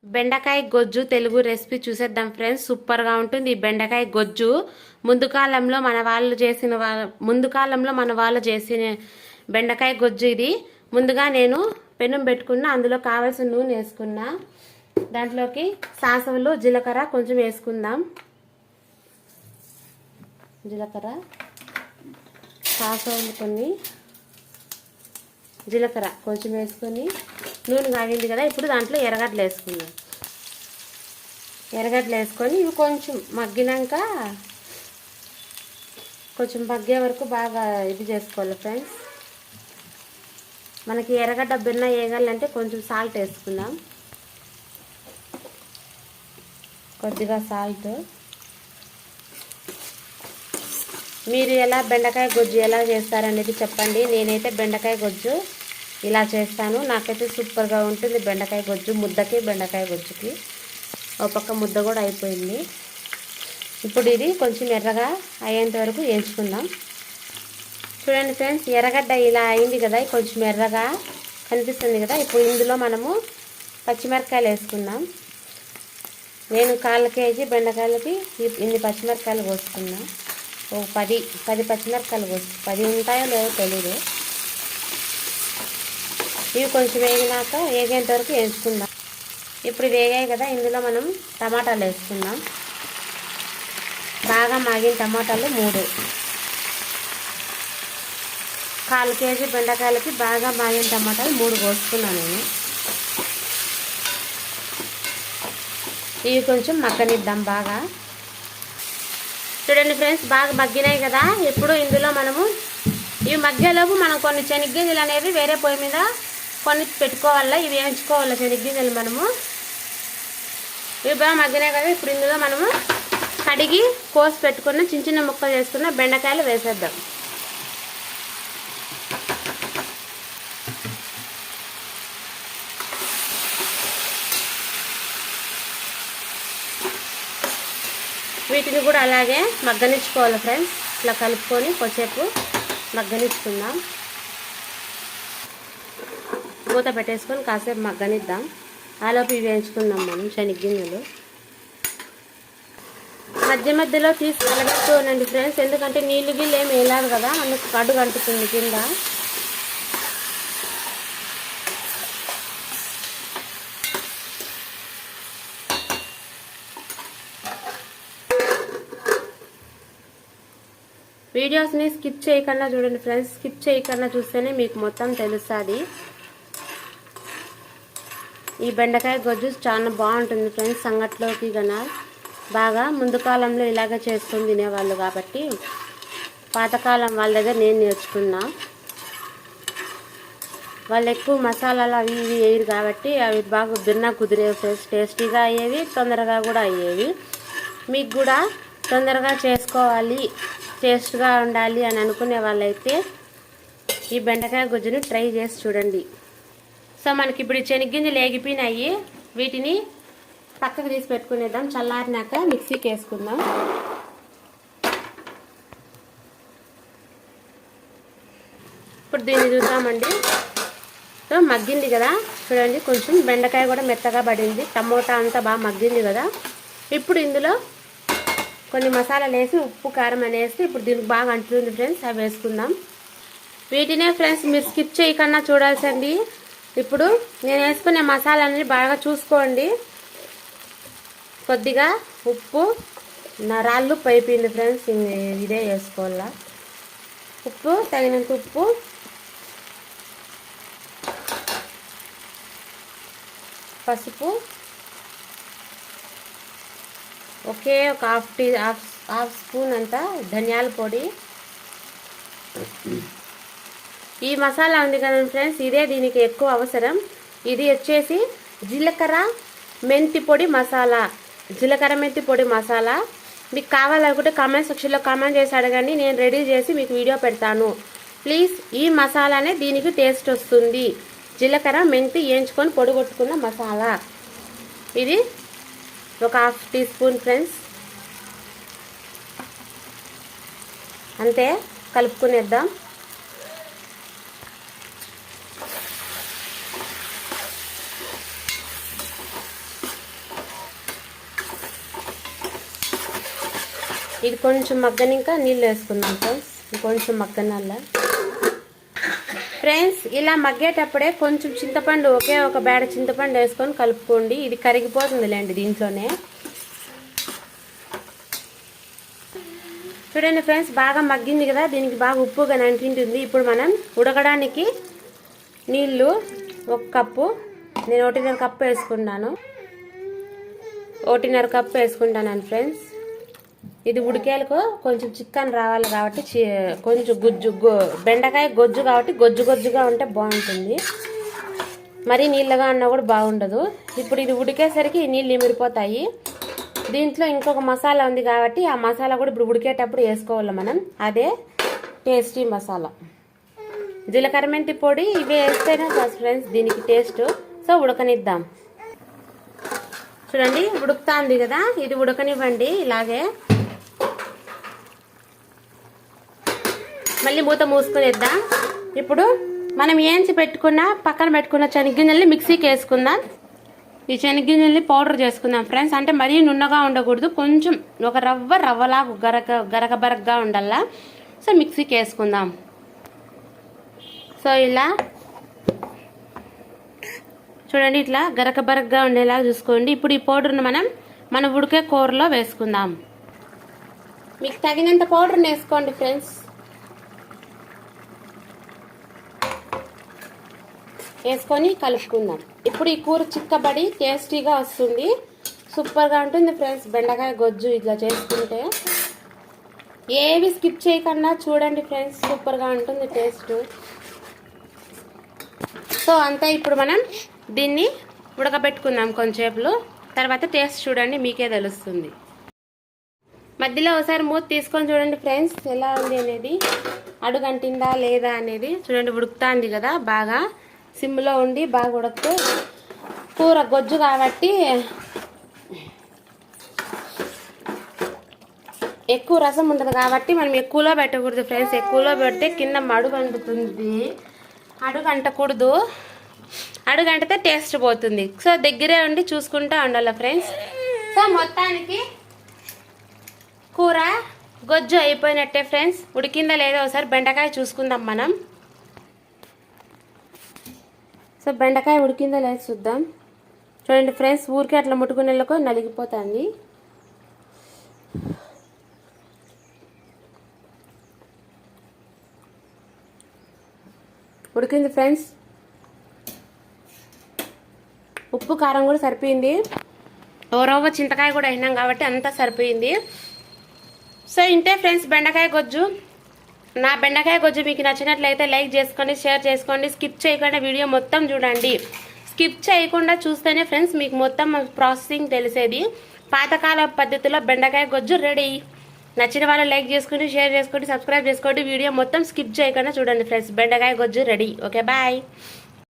బెండకాయ గొజ్జు తెలుగు రెసిపీ చూసేద్దాం ఫ్రెండ్స్. సూపర్గా ఉంటుంది ఈ బెండకాయ గొజ్జు. ముందు కాలంలో మన వాళ్ళు చేసిన బెండకాయ గొజ్జు ఇది. ముందుగా నేను పెనం పెట్టుకున్నా, అందులో కావాల్సిన నూనె వేసుకున్నా. దాంట్లోకి సాసవులు జీలకర్ర కొంచెం వేసుకుందాం. జీలకర్ర సాసవులు కొన్ని, జీలకర్ర కొంచెం వేసుకొని నూనె కాగింది కదా, ఇప్పుడు దాంట్లో ఎర్రగడ్డలు వేసుకుందాం. ఎర్రగడ్డలు వేసుకొని ఇవి కొంచెం మగ్గినాక, కొంచెం మగ్గే వరకు బాగా ఇది చేసుకోవాలి ఫ్రెండ్స్. మనకి ఎర్రగడ్డ బిన్న వేయాలంటే కొంచెం సాల్ట్ వేసుకుందాం, కొద్దిగా సాల్ట్. మీరు ఎలా బెండకాయ గొజ్జు ఎలా చేస్తారనేది చెప్పండి. నేనైతే బెండకాయ గొజ్జు ఇలా చేస్తాను. నాకైతే సూపర్గా ఉంటుంది బెండకాయ గొజ్జు. ముద్దకి బెండకాయ గొజ్జుకి ఒక పక్క ముద్ద కూడా అయిపోయింది. ఇప్పుడు ఇది కొంచెం ఎర్రగా అయ్యేంత వరకు వేయించుకుందాం. చూడండి ఫ్రెండ్స్, ఎర్రగడ్డ ఇలా అయింది కదా, కొంచెం ఎర్రగా కనిపిస్తుంది కదా. ఇప్పుడు ఇందులో మనము పచ్చిమిరపకాయలు వేసుకుందాం. నేను 1/4 కేజీ బెండకాయలకి ఇన్ని పచ్చిమిరపకాయలు కోసుకున్నా. ఓ 10 పచ్చిమిరపకాయలు కోసు, 10 ఉంటాయో లేవో తెలీదు. ఇవి కొంచెం వేగేంత వరకు వేసుకుందాం. ఇప్పుడు వేగాయి కదా, ఇందులో మనం టమాటాలు వేసుకుందాం. బాగా మాగిన టమాటాలు 3. 1/4 కేజీ బెండకాయలకి బాగా మాగిన టమాటాలు 3 కోసుకున్నాను నేను. ఇవి కొంచెం మగ్గనిద్దాం బాగా. చూడండి ఫ్రెండ్స్, బాగా మగ్గినాయి కదా. ఇప్పుడు ఇందులో మనము ఇవి మగ్గేలోపు మనం కొన్ని శనగగింజలు అనేవి వేరే పొయ్యి మీద కొన్ని పెట్టుకోవాలా, ఇవి వేయించుకోవాలి శనగగింజలు మనము. ఇవి బాగా మగ్గినాయి కదా, ఇప్పుడు ఇందులో మనము కడిగి కోసి పెట్టుకున్న చిన్న చిన్న ముక్కలు చేసుకున్న బెండకాయలు వేసేద్దాం. వీటిని కూడా అలాగే మగ్గనిచ్చుకోవాలి ఫ్రెండ్స్. ఇట్లా కలుపుకొని కొద్దిసేపు మగ్గనిచ్చుకుందాం. మూత పెట్టేసుకొని కాసేపు మగ్గనిద్దాం. ఆలోపు ఇవి వేయించుకుందాం మనం శనగగింజలు. మధ్య మధ్యలో తీసి కలబెడుతూ ఉండండి ఫ్రెండ్స్, ఎందుకంటే నీళ్ళు గిళ్ళు ఏమి వేయలేదు కదా, అందుకు అడుగు అంటుతుంది కింద. వీడియోస్ని స్కిప్ చేయకుండా చూడండి ఫ్రెండ్స్. స్కిప్ చేయకుండా చూస్తేనే మీకు మొత్తం తెలుస్తుంది. ఈ బెండకాయ గొజ్జు చాలా బాగుంటుంది ఫ్రెండ్స్. సంగట్లోకి కన్నా బాగా ముందు కాలంలో ఇలాగే చేసుకొని తినేవాళ్ళు కాబట్టి పాతకాలం వాళ్ళ దగ్గర నేను నేర్చుకున్నా. వాళ్ళు ఎక్కువ మసాలాలు అవి ఇవి వేయరు కాబట్టి అవి బాగా భిన్న కుదిరేవి ఫ్రెండ్స్. టేస్టీగా అయ్యేవి, తొందరగా కూడా అయ్యేవి. మీకు కూడా తొందరగా చేసుకోవాలి, టేస్ట్గా ఉండాలి అని అనుకునే వాళ్ళైతే ఈ బెండకాయ గుజ్జుని ట్రై చేసి చూడండి. సో మనకి ఇప్పుడు శనగగింజలు ఏగిపోయినాయి, వీటిని పక్కకు తీసి పెట్టుకునేద్దాం. చల్లారినాక మిక్సీకి వేసుకుందాం. ఇప్పుడు దీన్ని చూద్దామండి. సో మగ్గింది కదా చూడండి, కొంచెం బెండకాయ కూడా మెత్తగా పడింది, టమోటా అంతా బాగా మగ్గింది కదా. ఇప్పుడు ఇందులో కొన్ని మసాలాలు వేసి ఉప్పు కారం అనేసి ఇప్పుడు దీనికి బాగా అంటుతుంది ఫ్రెండ్స్, అవి వేసుకుందాం. వీటినే ఫ్రెండ్స్ మీరు స్కిప్ చేయకుండా చూడాల్సింది. ఇప్పుడు నేను వేసుకునే మసాలాలని బాగా చూసుకోండి. కొద్దిగా ఉప్పు, రాళ్ళు పైపింది ఫ్రెండ్స్, ఇదే వేసుకోవాలా. ఉప్పు తగినంత ఉప్పు, పసుపు, ఒకే ఒక హాఫ్ స్పూన్ అంతా ధనియాల పొడి. ఈ మసాలా ఉంది కదా ఫ్రెండ్స్, ఇదే దీనికి ఎక్కువ అవసరం. ఇది వచ్చేసి జీలకర్ర మెంతి పొడి మసాలా. జీలకర్ర మెంతి పొడి మసాలా మీకు కావాలనుకుంటే కామెంట్ సెక్షన్లో కామెంట్ చేసి అడగండి, నేను రెడీ చేసి మీకు వీడియో పెడతాను ప్లీజ్. ఈ మసాలానే దీనికి టేస్ట్ వస్తుంది. జీలకర్ర మెంతి వేయించుకొని పొడి కొట్టుకున్న మసాలా ఇది. ఒక హాఫ్ టీ స్పూన్ ఫ్రెండ్స్, అంతే. కలుపుకునేద్దాం. ఇది కొంచెం మగ్గనింకా నీళ్ళు వేసుకుందాం ఫ్రెండ్స్. కొంచెం మగ్గనల్లా ఫ్రెండ్స్. ఇలా మగ్గేటప్పుడే కొంచెం చింతపండు, ఒకే ఒక బేడ చింతపండు వేసుకొని కలుపుకోండి. ఇది కరిగిపోతుంది లేండి దీంట్లోనే. చూడండి ఫ్రెండ్స్, బాగా మగ్గింది కదా, దీనికి బాగా ఉప్పుగా అంటింటుంది. ఇప్పుడు మనం ఉడకడానికి నీళ్ళు 1 కప్పు, నేను 1.5 కప్పు వేసుకున్నాను. 1.5 కప్పు వేసుకుంటాను ఫ్రెండ్స్. ఇది ఉడికేలకు కొంచెం చికెన్ రావాలి కాబట్టి కొంచెం బెండకాయ గొజ్జు కాబట్టి గొజ్జుగా ఉంటే బాగుంటుంది. మరీ నీళ్ళగా అన్నా కూడా బాగుండదు. ఇప్పుడు ఇది ఉడికేసరికి నీళ్ళు ఇమిరిపోతాయి. దీంట్లో ఇంకొక మసాలా ఉంది కాబట్టి ఆ మసాలా కూడా ఇప్పుడు ఉడికేటప్పుడు వేసుకోవాలి మనం. అదే టేస్టీ మసాలా, జీలకర్ర మెంతి పొడి. ఇవి వేస్తేనే ఫ్రెండ్స్ దీనికి టేస్ట్. సో ఉడకనిద్దాం. చూడండి ఉడుకుతుంది కదా, ఇది ఉడకనివ్వండి ఇలాగే. మళ్ళీ మూత మూసుకునేద్దాం. ఇప్పుడు మనం ఏంచి పక్కన పెట్టుకున్న శనగగింజల్ని మిక్సీకి వేసుకుందాం. ఈ శనగగింజల్ని పౌడర్ చేసుకుందాం ఫ్రెండ్స్. అంటే మరీ నున్నగా ఉండకూడదు, కొంచెం ఒక రవ్వలాగా గరకబరకగా ఉండాలా. సో మిక్సీకి వేసుకుందాం. సో ఇలా చూడండి, ఇట్లా గరకబరకగా ఉండేలాగా చూసుకోండి. ఇప్పుడు ఈ పౌడర్ని మన ఉడికే కూరలో వేసుకుందాం. మీకు తగినంత పౌడర్ని వేసుకోండి ఫ్రెండ్స్. వేసుకొని కలుపుకుందాం. ఇప్పుడు ఈ కూర చిక్కబడి టేస్టీగా వస్తుంది, సూపర్గా ఉంటుంది ఫ్రెండ్స్. బెండకాయ గొజ్జు ఇట్లా చేసుకుంటే ఏవి స్కిప్ చేయకుండా చూడండి ఫ్రెండ్స్, సూపర్గా ఉంటుంది టేస్ట్. సో అంతా ఇప్పుడు మనం దీన్ని ఉడకబెట్టుకుందాం కొంచెంసేపులో. తర్వాత టేస్ట్ చూడండి, మీకే తెలుస్తుంది. మధ్యలో ఒకసారి మూత తీసుకొని చూడండి ఫ్రెండ్స్ ఎలా ఉంది అనేది, అడుగంటిందా లేదా అనేది. చూడండి ఉడుకుతుంది కదా, బాగా సిమ్లో ఉండి బాగా ఉడికితే కూర గొజ్జు కాబట్టి ఎక్కువ రసం ఉంటుంది కాబట్టి మనం ఎక్కువలో పెట్టకూడదు ఫ్రెండ్స్. ఎక్కువలో పెడితే కింద అడుగు అంటుతుంది, అడుగు అంటకూడదు. అడుగు అంటితే టేస్ట్ పోతుంది. సో దగ్గరే ఉండి చూసుకుంటూ ఉండాలి ఫ్రెండ్స్. సో మొత్తానికి కూర గొజ్జు అయిపోయినట్టే ఫ్రెండ్స్. ఉడికిందా లేదా ఒకసారి బెండకాయ చూసుకుందాం మనం. సో బెండకాయ ఉడికిందా లేదా చూద్దాం. చూడండి ఫ్రెండ్స్, ఊరికే అట్లా ముట్టుకునేళ్ళకు నలిగిపోతుంది. ఉడికింది ఫ్రెండ్స్. ఉప్పు కారం కూడా సరిపోయింది. ఓరవ్వ చింతకాయ కూడా అయినాం కాబట్టి అంతా సరిపోయింది. సో ఇంతే ఫ్రెండ్స్ బెండకాయ గొజ్జు. నా బెండకాయ గొజ్జు మీకు నచ్చినట్లయితే లైక్ చేసుకోండి, షేర్ చేసుకోండి. స్కిప్ చేయకుండా వీడియో మొత్తం చూడండి. స్కిప్ చేయకుండా చూస్తేనే ఫ్రెండ్స్ మీకు మొత్తం ప్రాసెసింగ్ తెలిసేది. పాతకాల పద్ధతిలో బెండకాయ గొజ్జు రెడీ. నచ్చిన వాళ్ళు లైక్ చేసుకోండి, షేర్ చేసుకోండి, సబ్స్క్రైబ్ చేసుకోండి. వీడియో మొత్తం స్కిప్ చేయకుండా చూడండి ఫ్రెండ్స్. బెండకాయ గొజ్జు రెడీ. Okay bye.